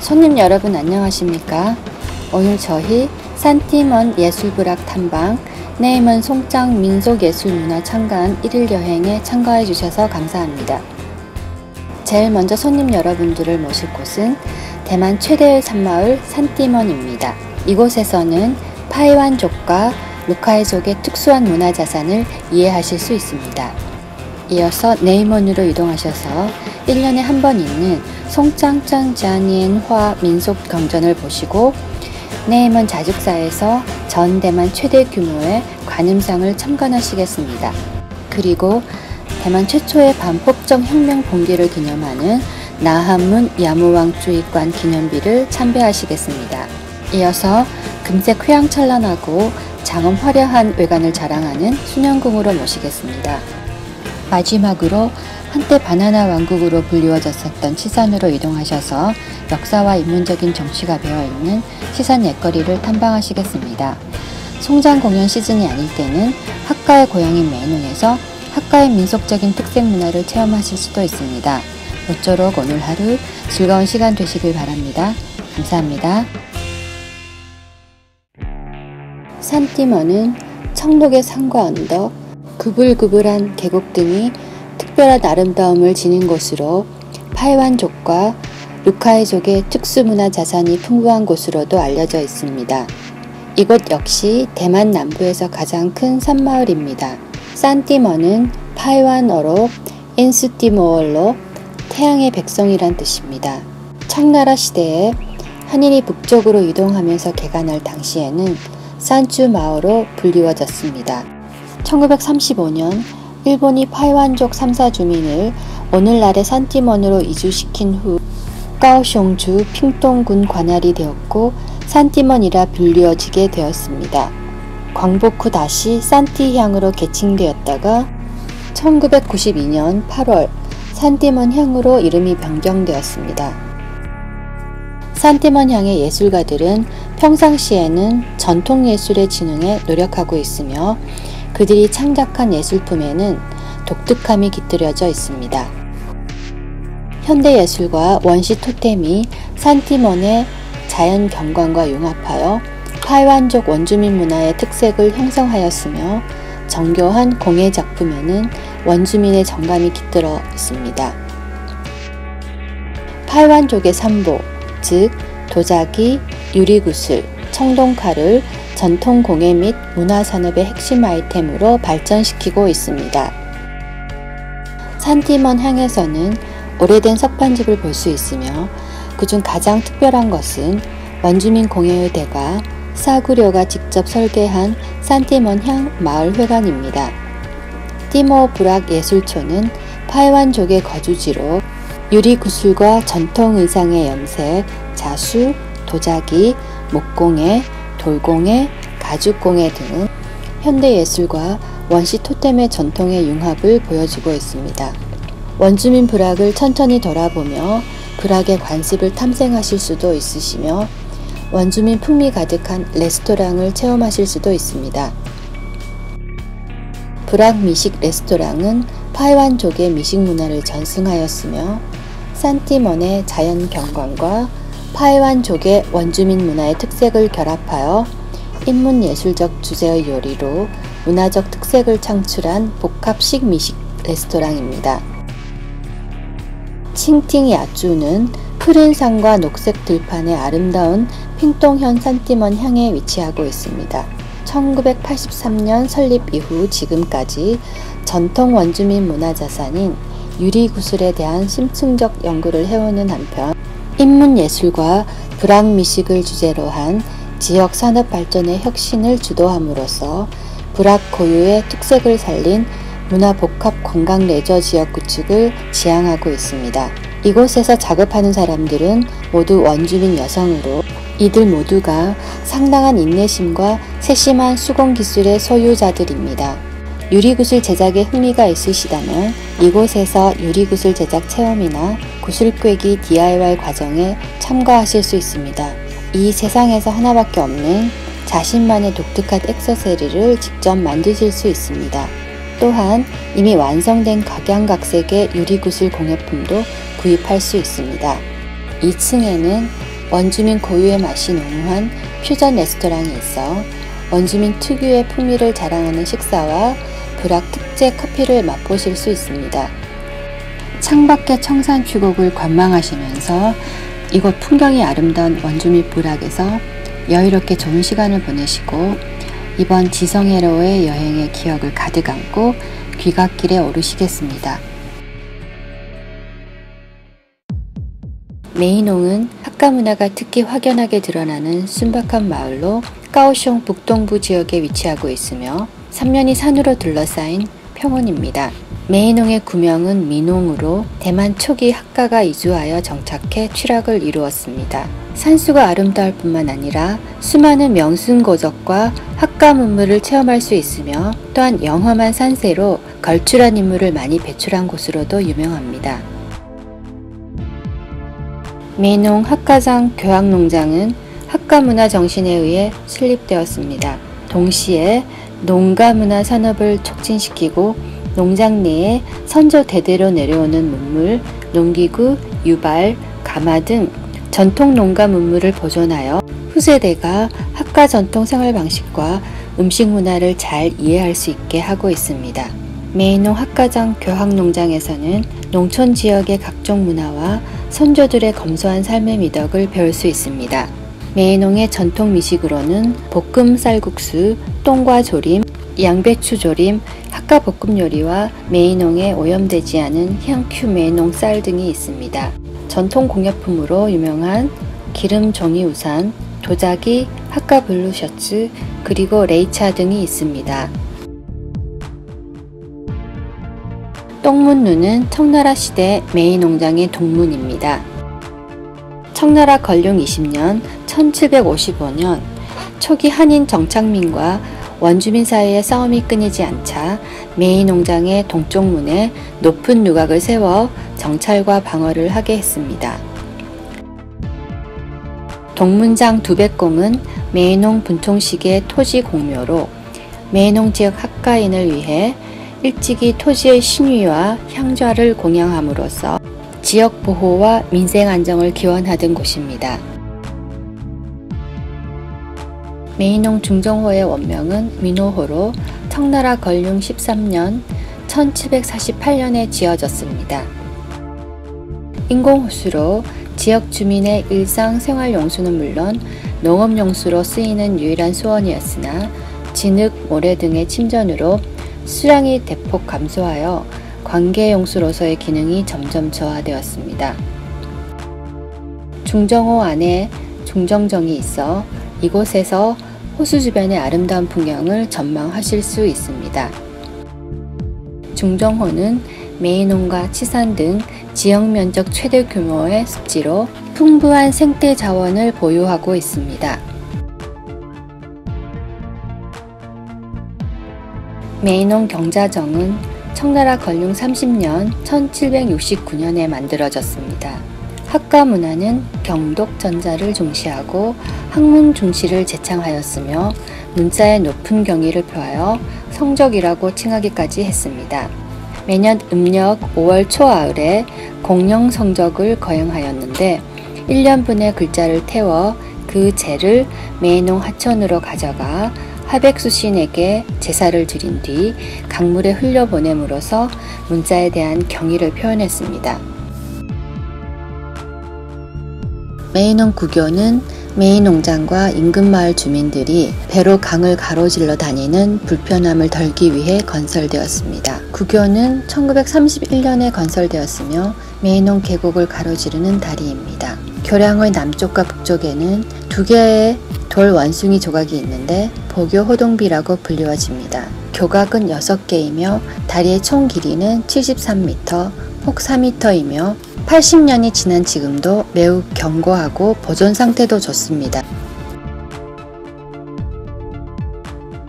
손님 여러분 안녕하십니까? 오늘 저희 산티먼 예술부락 탐방 네이먼 송장 민속예술문화참관 1일 여행에 참가해 주셔서 감사합니다. 제일 먼저 손님 여러분들을 모실 곳은 대만 최대의 산마을 산티먼입니다. 이곳에서는 파이완족과 루카이족의 특수한 문화자산을 이해하실 수 있습니다. 이어서 네이먼으로 이동하셔서 1년에 한 번 있는 송짱짱 자니엔화 민속경전을 보시고 네이먼 자죽사에서 전 대만 최대 규모의 관음상을 참관하시겠습니다. 그리고 대만 최초의 반폭정 혁명 봉기를 기념하는 나한문 야무왕주의관 기념비를 참배하시겠습니다. 이어서 금색 휘황찬란하고 장엄 화려한 외관을 자랑하는 순현궁으로 모시겠습니다. 마지막으로 한때 바나나 왕국으로 불리워졌었던 치산으로 이동하셔서 역사와 인문적인 정취가 배어있는 치산 옛거리를 탐방하시겠습니다. 송장 공연 시즌이 아닐 때는 학가의 고향인 매농에서 학가의 민속적인 특색 문화를 체험하실 수도 있습니다. 모쪼록 오늘 하루 즐거운 시간 되시길 바랍니다. 감사합니다. 산티먼은 청록의 산과 언덕, 구불구불한 계곡 등이 특별한 아름다움을 지닌 곳으로 파이완족과 루카이족의 특수문화 자산이 풍부한 곳으로도 알려져 있습니다. 이곳 역시 대만 남부에서 가장 큰 산마을입니다. 산티먼은 파이완어로 인스티모얼로 태양의 백성이란 뜻입니다. 청나라 시대에 한인이 북쪽으로 이동하면서 개간할 당시에는 산주마오로 불리워졌습니다. 1935년 일본이 파이완족 3사 주민을 오늘날의 산티먼으로 이주시킨 후 까오숑주 핑동군 관할이 되었고 산티먼이라 불리워지게 되었습니다. 광복 후 다시 산티향으로 개칭되었다가 1992년 8월 산티먼향으로 이름이 변경되었습니다. 산티먼향의 예술가들은 평상시에는 전통예술의 진흥에 노력하고 있으며 그들이 창작한 예술품에는 독특함이 깃들여져 있습니다. 현대예술과 원시 토템이 산티먼의 자연 경관과 융합하여 파이완족 원주민 문화의 특색을 형성하였으며 정교한 공예 작품에는 원주민의 정감이 깃들어 있습니다. 파이완족의 삼보, 즉 도자기, 유리구슬, 청동칼을 전통 공예 및 문화산업의 핵심 아이템으로 발전시키고 있습니다. 산티먼 향에서는 오래된 석판집을 볼 수 있으며 그중 가장 특별한 것은 원주민 공예의 대가 사구려가 직접 설계한 산티먼 향 마을회관입니다. 띠모 부락 예술촌은 파이완족의 거주지로 유리구슬과 전통 의상의 염색, 자수, 도자기, 목공예, 돌공예, 가죽공예 등은 현대예술과 원시 토템의 전통의 융합을 보여주고 있습니다. 원주민 부락을 천천히 돌아보며 부락의 관습을 탐색하실 수도 있으시며 원주민 풍미 가득한 레스토랑을 체험하실 수도 있습니다. 부락 미식 레스토랑은 파이완족의 미식 문화를 전승하였으며 산티먼의 자연 경관과 파이완족의 원주민 문화의 특색을 결합하여 인문예술적 주제의 요리로 문화적 특색을 창출한 복합식 미식 레스토랑입니다. 칭팅 야쭈는 푸른 산과 녹색 들판의 아름다운 핑동현 산티먼 향에 위치하고 있습니다. 1983년 설립 이후 지금까지 전통 원주민 문화자산인 유리구슬에 대한 심층적 연구를 해오는 한편 인문예술과 부락미식을 주제로 한 지역 산업 발전의 혁신을 주도함으로써 부락 고유의 특색을 살린 문화복합 관광 레저 지역 구축을 지향하고 있습니다. 이곳에서 작업하는 사람들은 모두 원주민 여성으로 이들 모두가 상당한 인내심과 세심한 수공기술의 소유자들입니다. 유리구슬 제작에 흥미가 있으시다면 이곳에서 유리구슬 제작 체험이나 구슬꿰기 DIY 과정에 참가하실 수 있습니다. 이 세상에서 하나밖에 없는 자신만의 독특한 액세서리를 직접 만드실 수 있습니다. 또한 이미 완성된 각양각색의 유리구슬 공예품도 구입할 수 있습니다. 2층에는 원주민 고유의 맛이 농후한 퓨전 레스토랑이 있어 원주민 특유의 풍미를 자랑하는 식사와 불악 특제 커피를 맛보실 수 있습니다. 창밖의 청산 추곡을 관망하시면서 이곳 풍경이 아름다운 원주민 불악에서 여유롭게 좋은 시간을 보내시고 이번 지성회로의 여행의 기억을 가득 안고 귀갓길에 오르시겠습니다. 메이농은 학가 문화가 특히 확연하게 드러나는 순박한 마을로 까오숑 북동부 지역에 위치하고 있으며 삼면이 산으로 둘러싸인 평원입니다. 메이농의 구명은 미농으로 대만 초기 학가가 이주하여 정착해 취락을 이루었습니다. 산수가 아름다울 뿐만 아니라 수많은 명승고적과 학가 문물을 체험할 수 있으며 또한 영험한 산세로 걸출한 인물을 많이 배출한 곳으로도 유명합니다. 메이농 학가장 교학농장은 학가문화 정신에 의해 설립되었습니다. 동시에 농가문화 산업을 촉진시키고 농장 내에 선조 대대로 내려오는 문물, 농기구, 유발, 가마 등 전통 농가 문물을 보존하여 후세대가 학가 전통 생활 방식과 음식 문화를 잘 이해할 수 있게 하고 있습니다. 메이농 학가장 교학농장에서는 농촌 지역의 각종 문화와 선조들의 검소한 삶의 미덕을 배울 수 있습니다. 메이농의 전통 미식으로는 볶음 쌀국수, 똥과 조림, 양배추 조림, 학가 볶음 요리와 메이농에 오염되지 않은 향큐 메이농 쌀 등이 있습니다. 전통 공예품으로 유명한 기름 종이 우산, 도자기, 학가 블루 셔츠, 그리고 레이차 등이 있습니다. 똥문루는 청나라 시대 메이농장의 동문입니다. 청나라 건룡 20년 1755년 초기 한인 정착민과 원주민 사이의 싸움이 끊이지 않자 메이농장의 동쪽 문에 높은 누각을 세워 정찰과 방어를 하게 했습니다. 동문장 두백공은 메이농 분통식의 토지 공묘로 메이농 지역 학가인을 위해 일찍이 토지의 신위와 향좌를 공양함으로써 지역 보호와 민생 안정을 기원하던 곳입니다. 메이농 중정호의 원명은 민호호로 청나라 건륭 13년 1748년에 지어졌습니다. 인공호수로 지역 주민의 일상 생활용수는 물론 농업용수로 쓰이는 유일한 수원이었으나 진흙, 모래 등의 침전으로 수량이 대폭 감소하여 관계용수로서의 기능이 점점 저하되었습니다. 중정호 안에 중정정이 있어 이곳에서 호수 주변의 아름다운 풍경을 전망하실 수 있습니다. 중정호는 메이농과 치산 등 지역 면적 최대 규모의 습지로 풍부한 생태 자원을 보유하고 있습니다. 메이농 경자정은 청나라 건륭 30년 1769년에 만들어졌습니다. 학가 문화는 경독 전자를 중시하고 학문 중시를 제창하였으며 문자의 높은 경의를 표하여 성적이라고 칭하기까지 했습니다. 매년 음력 5월 초하을에 공령 성적을 거행하였는데 1년분의 글자를 태워 그 재를 메이농 하천으로 가져가 하백수신에게 제사를 드린 뒤 강물에 흘려보냄으로써 문자에 대한 경의를 표현했습니다. 메이농 구교는 메이농장과 인근 마을 주민들이 배로 강을 가로질러 다니는 불편함을 덜기 위해 건설되었습니다. 구교는 1931년에 건설되었으며 메이농 계곡을 가로지르는 다리입니다. 교량의 남쪽과 북쪽에는 두 개의 돌 원숭이 조각이 있는데 보교 호동비라고 불리워집니다. 교각은 6개이며 다리의 총 길이는 73m, 폭 4m이며 80년이 지난 지금도 매우 견고하고 보존 상태도 좋습니다.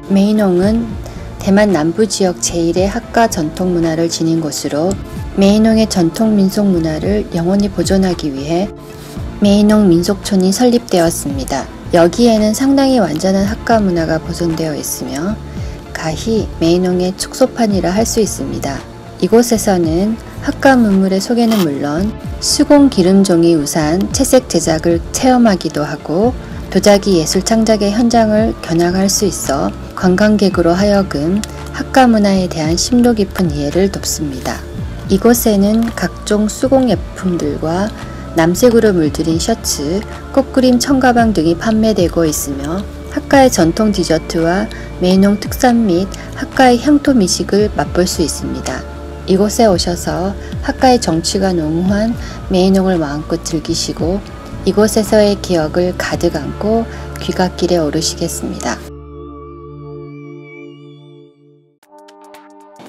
메이농은 대만 남부 지역 제1의 학가 전통 문화를 지닌 곳으로 메이농의 전통 민속 문화를 영원히 보존하기 위해 메이농 민속촌이 설립되었습니다. 여기에는 상당히 완전한 학가 문화가 보존되어 있으며 가히 메이농의 축소판이라 할 수 있습니다. 이곳에서는 학과 문물의 소개는 물론 수공 기름종이 우산 채색 제작을 체험하기도 하고 도자기 예술 창작의 현장을 견학할 수 있어 관광객으로 하여금 학과 문화에 대한 심도 깊은 이해를 돕습니다. 이곳에는 각종 수공 예품들과 남색으로 물들인 셔츠, 꽃그림 청가방 등이 판매되고 있으며 학과의 전통 디저트와 메이농 특산 및 학과의 향토 미식을 맛볼 수 있습니다. 이곳에 오셔서 학과의 정취가 농후한 메이농을 마음껏 즐기시고 이곳에서의 기억을 가득 안고 귀갓길에 오르시겠습니다.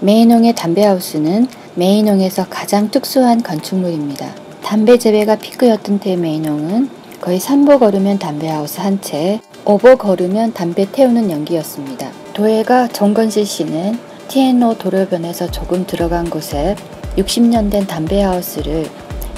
메이농의 담배하우스는 메이농에서 가장 특수한 건축물입니다. 담배 재배가 피크였던 때 메이농은 거의 3보 걸으면 담배하우스 한 채, 5보 걸으면 담배 태우는 연기였습니다. 도예가 정건실 씨는 티엔로 도로변에서 조금 들어간 곳에 60년 된 담배하우스를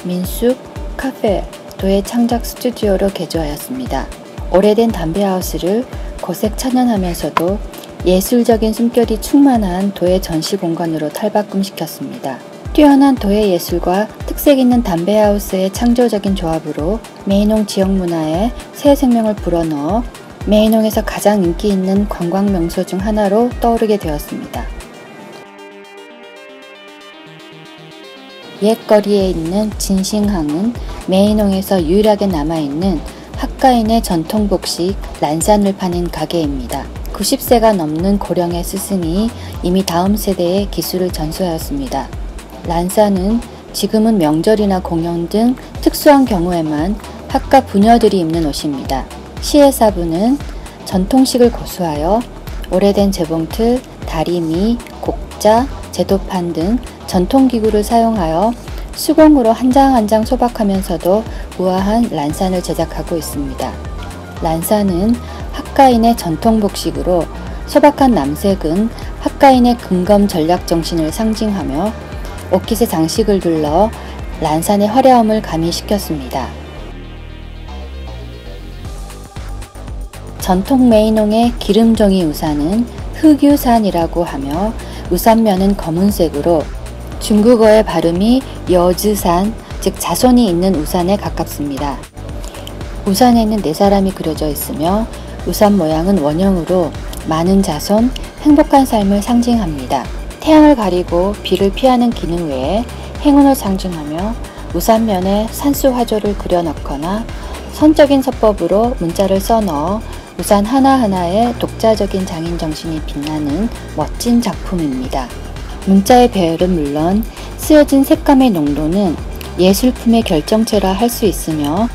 민숙, 카페, 도예 창작 스튜디오로 개조하였습니다. 오래된 담배하우스를 고색 천연하면서도 예술적인 숨결이 충만한 도예 전시 공간으로 탈바꿈시켰습니다. 뛰어난 도예 예술과 특색 있는 담배하우스의 창조적인 조합으로 메이농 지역 문화에 새 생명을 불어넣어 메이농에서 가장 인기 있는 관광 명소 중 하나로 떠오르게 되었습니다. 옛거리에 있는 진싱항은 메이농에서 유일하게 남아있는 학과인의 전통 복식 란산을 파는 가게입니다. 90세가 넘는 고령의 스승이 이미 다음 세대에 기술을 전수하였습니다. 란산은 지금은 명절이나 공연 등 특수한 경우에만 학과 부녀들이 입는 옷입니다. 시에사부는 전통식을 고수하여 오래된 재봉틀, 다리미, 곡자, 제도판 등 전통기구를 사용하여 수공으로 한 장 한 장 소박하면서도 우아한 란산을 제작하고 있습니다. 란산은 학과인의 전통 복식으로 소박한 남색은 학과인의 근검 전략 정신을 상징하며 옷깃에 장식을 둘러 란산의 화려함을 가미시켰습니다. 전통 메이농의 기름종이 우산은 흑유산이라고 하며 우산면은 검은색으로 중국어의 발음이 여즈산, 즉 자손이 있는 우산에 가깝습니다. 우산에는 4사람이 그려져 있으며 우산 모양은 원형으로 많은 자손, 행복한 삶을 상징합니다. 태양을 가리고 비를 피하는 기능 외에 행운을 상징하며 우산면에 산수 화조를 그려넣거나 선적인 서법으로 문자를 써넣어 우산 하나하나에 독자적인 장인 정신이 빛나는 멋진 작품입니다. 문자의 배열은 물론 쓰여진 색감의 농도는 예술품의 결정체라 할 수 있으며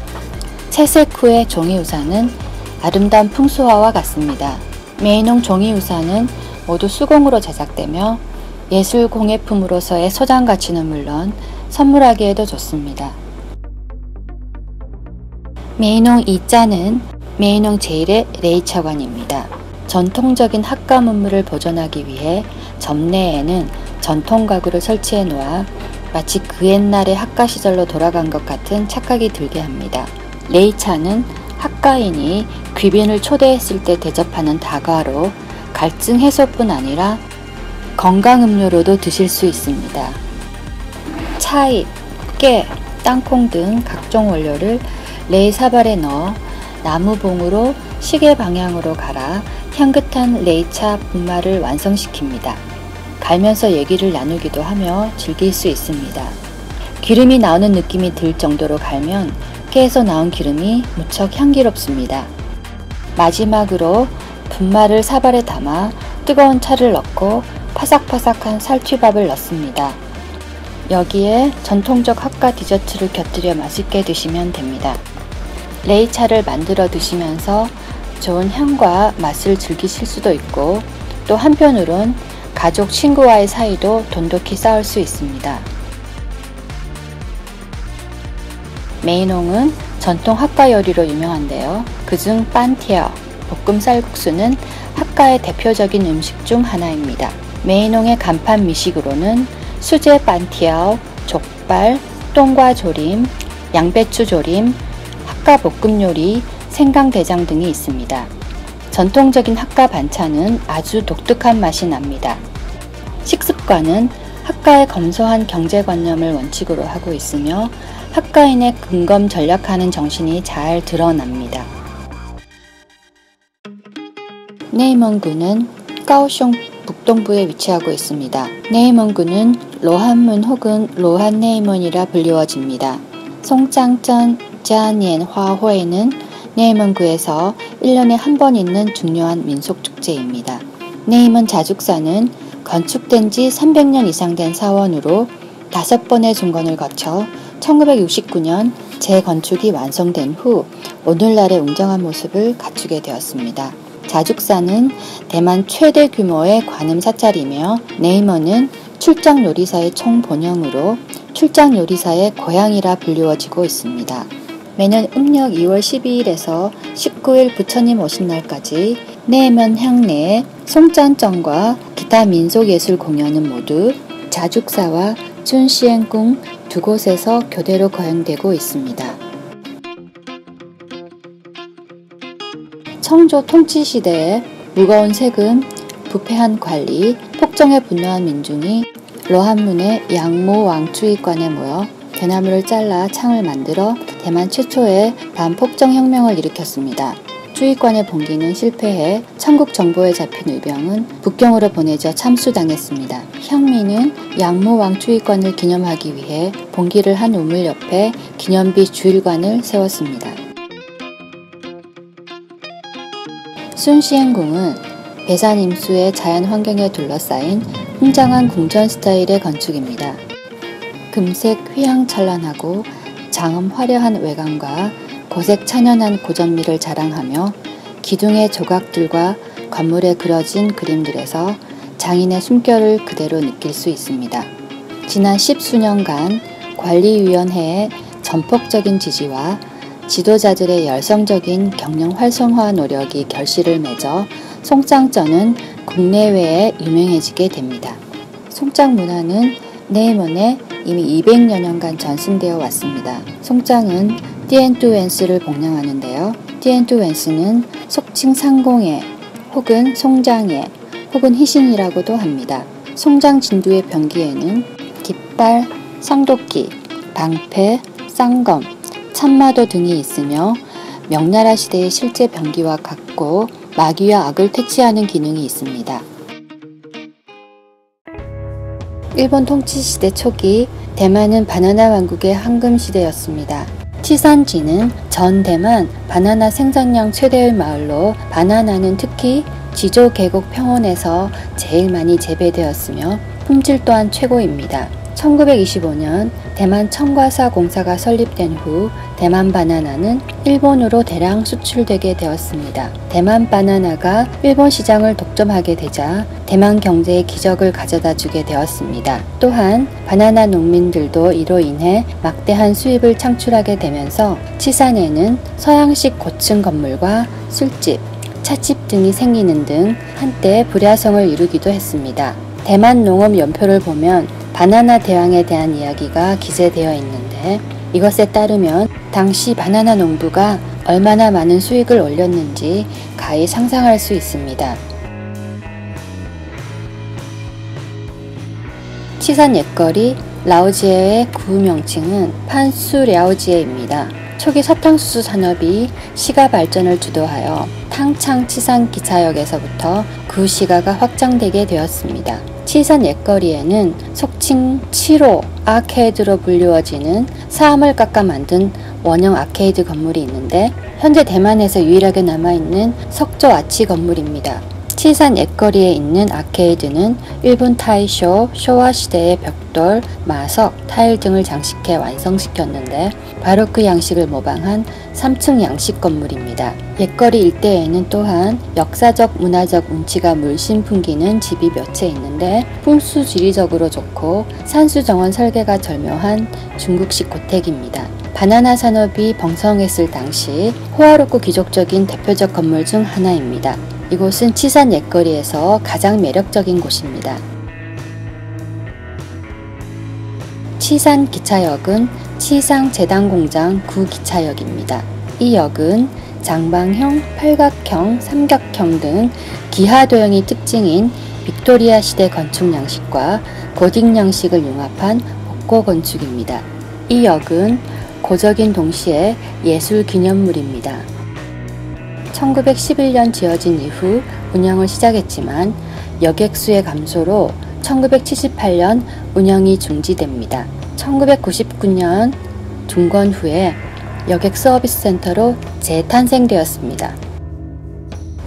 채색 후의 종이우산은 아름다운 풍수화와 같습니다. 메이농 종이우산은 모두 수공으로 제작되며 예술 공예품으로서의 소장 가치는 물론 선물하기에도 좋습니다. 메이농 2자는 메이농 제1의 레이차관입니다. 전통적인 학과 문물을 보존하기 위해 점내에는 전통 가구를 설치해 놓아 마치 그 옛날의 학과 시절로 돌아간 것 같은 착각이 들게 합니다. 레이차는 학과인이 귀빈을 초대했을 때 대접하는 다과로 갈증 해소뿐 아니라 건강음료로도 드실 수 있습니다. 차잎, 깨, 땅콩 등 각종 원료를 레이 사발에 넣어 나무봉으로 시계 방향으로 갈아 향긋한 레이차 분말을 완성시킵니다. 갈면서 얘기를 나누기도 하며 즐길 수 있습니다. 기름이 나오는 느낌이 들 정도로 갈면 깨에서 나온 기름이 무척 향기롭습니다. 마지막으로 분말을 사발에 담아 뜨거운 차를 넣고 파삭파삭한 살튀밥을 넣습니다. 여기에 전통적 학과 디저트를 곁들여 맛있게 드시면 됩니다. 레이차를 만들어 드시면서 좋은 향과 맛을 즐기실 수도 있고 또 한편으론 가족, 친구와의 사이도 돈독히 쌓을 수 있습니다. 메이농은 전통 학과 요리로 유명한데요. 그중 빤티어, 볶음 쌀국수는 학과의 대표적인 음식 중 하나입니다. 메이농의 간판 미식으로는 수제 빤티어, 족발, 똥과 조림, 양배추 조림, 학과 볶음 요리, 생강대장 등이 있습니다. 전통적인 학과 반찬은 아주 독특한 맛이 납니다. 식습관은 학가의 검소한 경제관념을 원칙으로 하고 있으며 학가인의 근검 전략하는 정신이 잘 드러납니다. 네이먼구는 카오슝 북동부에 위치하고 있습니다. 네이먼구는 로한문 혹은 로한네이먼이라 불리워집니다. 송장전 짜니엔 화호에는 네이먼구에서 1년에 한 번 있는 중요한 민속축제입니다. 네이먼 자죽사는 건축된 지 300년 이상 된 사원으로 5번의 중건을 거쳐 1969년 재건축이 완성된 후 오늘날의 웅장한 모습을 갖추게 되었습니다. 자죽사는 대만 최대 규모의 관음 사찰이며 네이먼은 출장 요리사의 총본영으로 출장 요리사의 고향이라 불리워지고 있습니다. 매년 음력 2월 12일에서 19일 부처님 오신 날까지 네이먼 향내의 송짠정과 기타 민속예술 공연은 모두 자죽사와 춘시엔궁 두 곳에서 교대로 거행되고 있습니다. 청조 통치시대에 무거운 세금, 부패한 관리, 폭정에 분노한 민중이 로한문의 양모 왕추위관에 모여 대나무를 잘라 창을 만들어 대만 최초의 반폭정혁명을 일으켰습니다. 추위관의 봉기는 실패해 청국 정보에 잡힌 의병은 북경으로 보내져 참수당했습니다. 혁민은 양모 왕추위관을 기념하기 위해 봉기를 한 우물 옆에 기념비 주일관을 세웠습니다. 순시엔궁은 배산 임수의 자연 환경에 둘러싸인 웅장한 궁전 스타일의 건축입니다. 금색 휘황찬란하고 장엄 화려한 외관과 고색 찬연한 고전미를 자랑하며 기둥의 조각들과 건물에 그려진 그림들에서 장인의 숨결을 그대로 느낄 수 있습니다. 지난 10수년간 관리위원회의 전폭적인 지지와 지도자들의 열성적인 경영 활성화 노력이 결실을 맺어 송장전은 국내외에 유명해지게 됩니다. 송장 문화는 네이먼에 이미 200여 년간 전승되어 왔습니다. 송장은 띠엔뚜웬스를 복량하는데요. 띠엔뚜웬스는 속칭 상공예 혹은 송장예 혹은 희신이라고도 합니다. 송장 진두의 병기에는 깃발, 성도끼, 방패, 쌍검, 참마도 등이 있으며 명나라 시대의 실제 병기와 같고 마귀와 악을 퇴치하는 기능이 있습니다. 일본 통치시대 초기 대만은 바나나 왕국의 황금시대였습니다. 치산지는 전 대만 바나나 생산량 최대의 마을로 바나나는 특히 지조 계곡 평원에서 제일 많이 재배되었으며 품질 또한 최고입니다. 1925년 대만 청과사 공사가 설립된 후 대만 바나나는 일본으로 대량 수출되게 되었습니다. 대만 바나나가 일본 시장을 독점하게 되자 대만 경제에 기적을 가져다 주게 되었습니다. 또한 바나나 농민들도 이로 인해 막대한 수입을 창출하게 되면서 치산에는 서양식 고층 건물과 술집, 찻집 등이 생기는 등 한때 불야성을 이루기도 했습니다. 대만 농업 연표를 보면 바나나 대왕에 대한 이야기가 기재되어 있는데 이것에 따르면 당시 바나나 농부가 얼마나 많은 수익을 올렸는지 가히 상상할 수 있습니다. 치산 옛거리 라오지에의 구명칭은 판수랴오지에입니다. 초기 사탕수수 산업이 시가 발전을 주도하여 탕창 치산 기차역에서부터 그 시가가 확장되게 되었습니다. 치산 옛거리에는 속칭 7호 아케이드로 불리워지는 사암을 깎아 만든 원형 아케이드 건물이 있는데 현재 대만에서 유일하게 남아있는 석조 아치 건물입니다. 치산 옛거리에 있는 아케이드는 일본 타이쇼, 쇼와 시대의 벽돌, 마석, 타일 등을 장식해 완성시켰는데 바로 그 양식을 모방한 3층 양식 건물입니다. 옛거리 일대에는 또한 역사적 문화적 운치가 물씬 풍기는 집이 몇 채 있는데 풍수 지리적으로 좋고 산수정원 설계가 절묘한 중국식 고택입니다. 바나나 산업이 번성했을 당시 호화롭고 귀족적인 대표적 건물 중 하나입니다. 이곳은 치산 옛거리에서 가장 매력적인 곳입니다. 치산 기차역은 치상 제당공장 구기차역입니다. 이 역은 장방형, 팔각형, 삼각형 등 기하도형이 특징인 빅토리아 시대 건축 양식과 고딕 양식을 융합한 복고 건축입니다. 이 역은 고적인 동시에 예술 기념물입니다. 1911년 지어진 이후 운영을 시작했지만 여객 수의 감소로 1978년 운영이 중지됩니다. 1999년 종건 후에 여객 서비스 센터로 재탄생되었습니다.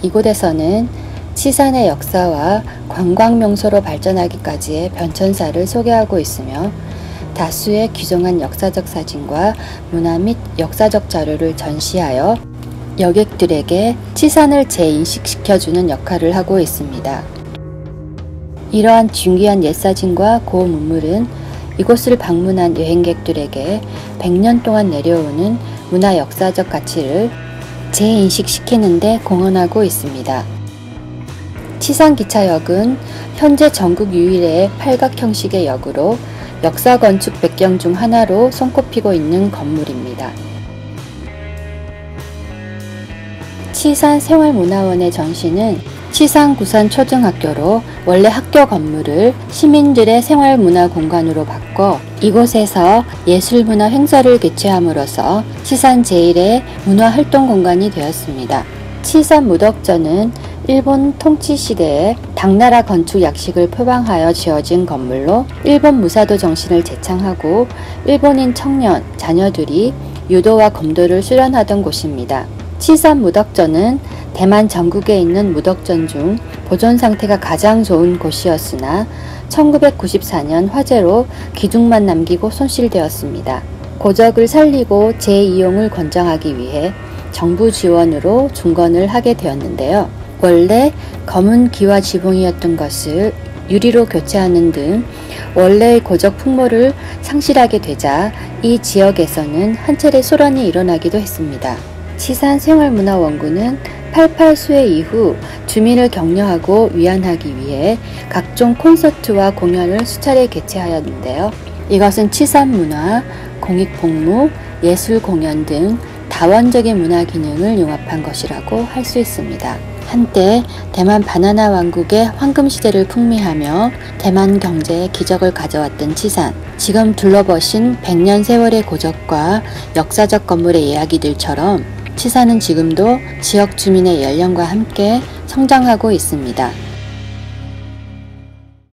이곳에서는 치산의 역사와 관광 명소로 발전하기까지의 변천사를 소개하고 있으며 다수의 귀중한 역사적 사진과 문화 및 역사적 자료를 전시하여 여객들에게 치산을 재인식시켜주는 역할을 하고 있습니다. 이러한 중귀한 옛사진과 고문물은 이곳을 방문한 여행객들에게 100년 동안 내려오는 문화 역사적 가치를 재인식시키는 데 공헌하고 있습니다. 치산기차역은 현재 전국 유일의 팔각 형식의 역으로 역사 건축 배경 중 하나로 손꼽히고 있는 건물입니다. 치산생활문화원의 전시는 치산구산초등학교로 원래 학교 건물을 시민들의 생활문화 공간으로 바꿔 이곳에서 예술문화 행사를 개최함으로써 치산 제1의 문화활동 공간이 되었습니다. 치산 무덕전은 일본 통치 시대에 당나라 건축 약식을 표방하여 지어진 건물로 일본 무사도 정신을 재창하고 일본인 청년, 자녀들이 유도와 검도를 수련하던 곳입니다. 치산 무덕전은 대만 전국에 있는 무덕전 중 보존 상태가 가장 좋은 곳이었으나 1994년 화재로 기둥만 남기고 손실되었습니다. 고적을 살리고 재이용을 권장하기 위해 정부 지원으로 중건을 하게 되었는데요. 원래 검은 기와 지붕이었던 것을 유리로 교체하는 등 원래의 고적 풍모를 상실하게 되자 이 지역에서는 한 차례 소란이 일어나기도 했습니다. 치산생활문화원구는 88 수해 이후 주민을 격려하고 위안하기 위해 각종 콘서트와 공연을 수차례 개최하였는데요. 이것은 치산문화, 공익복무, 예술공연 등 다원적인 문화 기능을 융합한 것이라고 할 수 있습니다. 한때 대만 바나나 왕국의 황금시대를 풍미하며 대만 경제에 기적을 가져왔던 치산. 지금 둘러보신 100년 세월의 고적과 역사적 건물의 이야기들처럼 치산은 지금도 지역 주민의 연령과 함께 성장하고 있습니다.